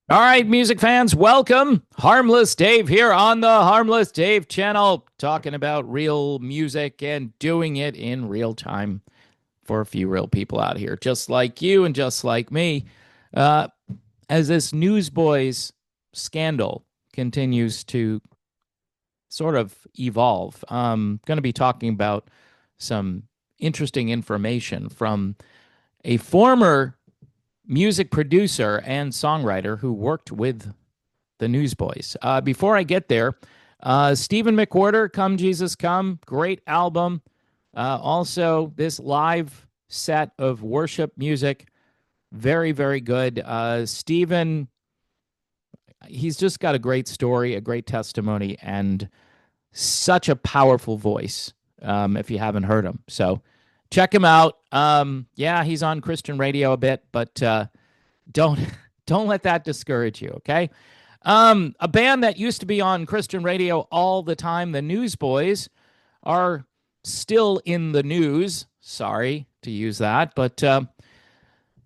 All right, music fans, welcome. Harmless Dave here on the Harmless Dave channel, talking about real music and doing it in real time for a few real people out here, just like you and just like me. Uh, as this Newsboys scandal continues to sort of evolve, I'm going to be talking about some interesting information from a former music producer and songwriter who worked with the Newsboys. Before I get there, Stephen McWhorter, Come Jesus Come, great album. Also, this live set of worship music, very, very good. Stephen, he's just got a great story, a great testimony, and such a powerful voice if you haven't heard him. So check him out. Yeah, he's on Christian radio a bit, but don't don't let that discourage you, okay? A band that used to be on Christian radio all the time, the Newsboys, are still in the news. Sorry to use that, but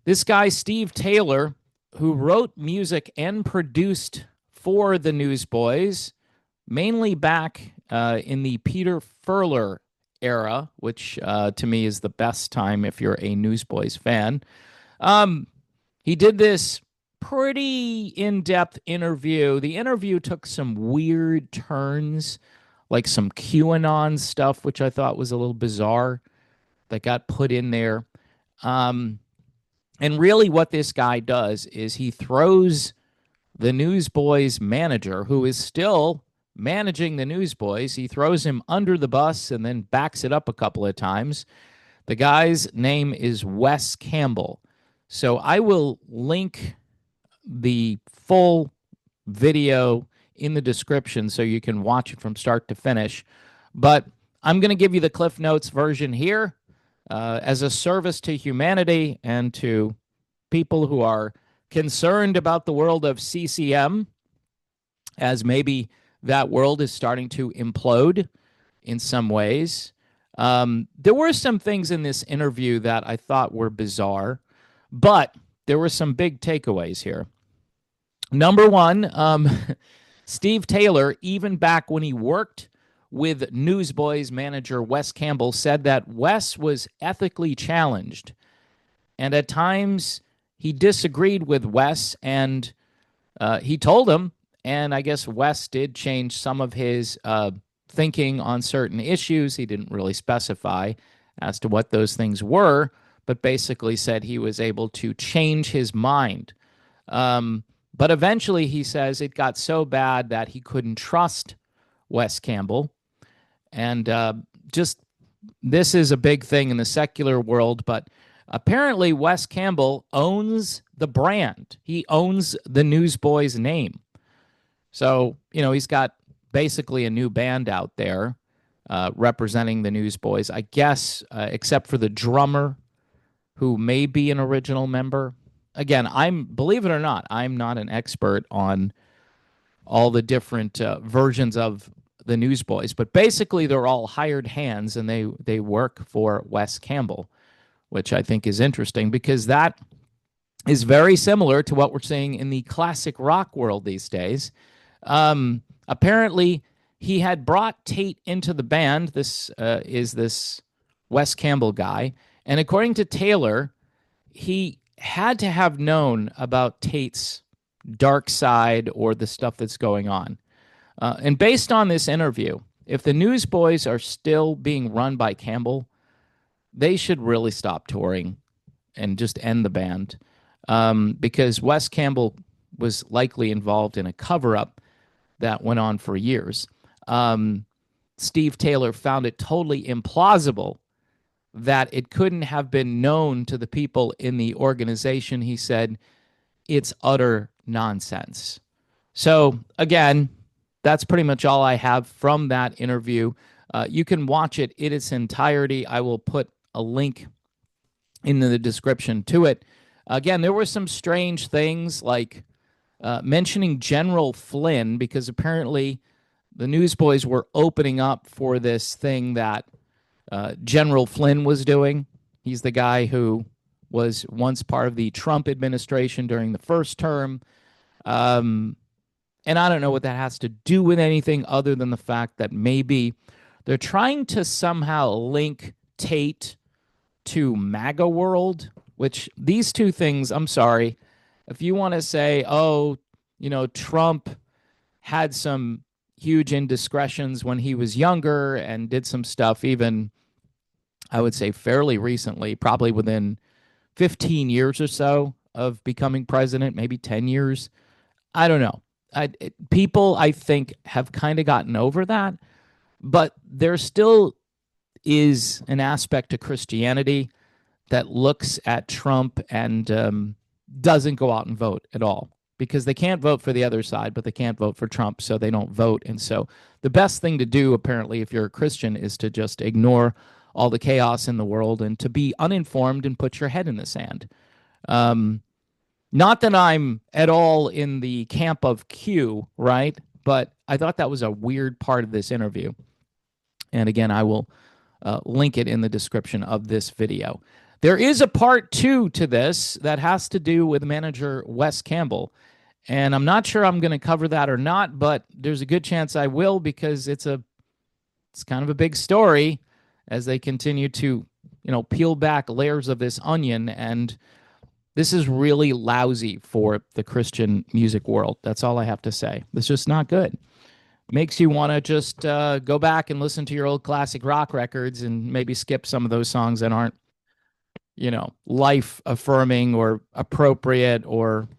this guy, Steve Taylor, who wrote music and produced for the Newsboys, mainly back in the Peter Furler era, which to me is the best time if you're a Newsboys fan. Um, he did this pretty in depth interview. The interview took some weird turns, like some QAnon stuff, which I thought was a little bizarre that got put in there. Um, and really, what this guy does is he throws the Newsboys manager, who is still managing the Newsboys, he throws him under the bus and then backs it up a couple of times. The guy's name is Wes Campbell. So I will link the full video in the description so you can watch it from start to finish. But I'm going to give you the Cliff Notes version here as a service to humanity and to people who are concerned about the world of CCM, as maybe that world is starting to implode in some ways. There were some things in this interview that I thought were bizarre, but there were some big takeaways here. Number one, Steve Taylor, even back when he worked with Newsboys manager Wes Campbell, said that Wes was ethically challenged. And at times he disagreed with Wes, and he told him, and I guess Wes did change some of his thinking on certain issues. He didn't really specify as to what those things were, but basically said he was able to change his mind. But eventually, he says it got so bad that he couldn't trust Wes Campbell. And just this is a big thing in the secular world, but apparently, Wes Campbell owns the brand. He owns the Newsboys name. So, he's got basically a new band out there representing the Newsboys, I guess, except for the drummer, who may be an original member. Again, believe it or not, I'm not an expert on all the different versions of the Newsboys, but basically they're all hired hands and they work for Wes Campbell, which I think is interesting because that is very similar to what we're seeing in the classic rock world these days. Apparently, he had brought Tate into the band. This is this Wes Campbell guy. And according to Taylor, he had to have known about Tate's dark side or the stuff that's going on. And based on this interview, if the Newsboys are still being run by Campbell, they should really stop touring and just end the band because Wes Campbell was likely involved in a cover-up that went on for years. Steve Taylor found it totally implausible that it couldn't have been known to the people in the organization. He said, it's utter nonsense. So, again, that's pretty much all I have from that interview. You can watch it in its entirety. I will put a link in the description to it. Again, there were some strange things like mentioning General Flynn, because apparently the Newsboys were opening up for this thing that General Flynn was doing. He's the guy who was once part of the Trump administration during the first term. Um, and I don't know what that has to do with anything other than the fact that maybe they're trying to somehow link Tate to MAGA world, which these two things, I'm sorry, if you want to say, oh, Trump had some huge indiscretions when he was younger and did some stuff, even I would say fairly recently, probably within 15 years or so of becoming president, maybe 10 years. I don't know. People, I think, have kind of gotten over that, but there still is an aspect to Christianity that looks at Trump and doesn't go out and vote at all because they can't vote for the other side, but they can't vote for Trump, so they don't vote. And so the best thing to do, apparently, if you're a Christian, is to just ignore all the chaos in the world and to be uninformed and put your head in the sand. Um, Not that I'm at all in the camp of Q, right? But I thought that was a weird part of this interview. And again, I will link it in the description of this video. There is a part two to this that has to do with manager Wes Campbell. And I'm not sure I'm going to cover that or not, but there's a good chance I will because it's kind of a big story as they continue to, peel back layers of this onion. And this is really lousy for the Christian music world. That's all I have to say. It's just not good. Makes you want to just go back and listen to your old classic rock records and maybe skip some of those songs that aren't, life affirming or appropriate or,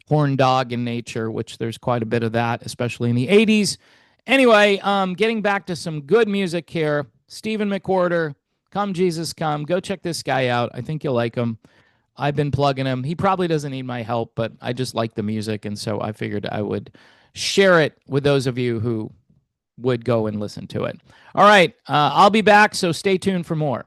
horn dog in nature, which there's quite a bit of that, especially in the 80s. Anyway, getting back to some good music here. Stephen McWhorter, Come Jesus Come. Go check this guy out. I think you'll like him. I've been plugging him. He probably doesn't need my help, but I just like the music, and so I figured I would share it with those of you who would go and listen to it. All right, I'll be back, so stay tuned for more.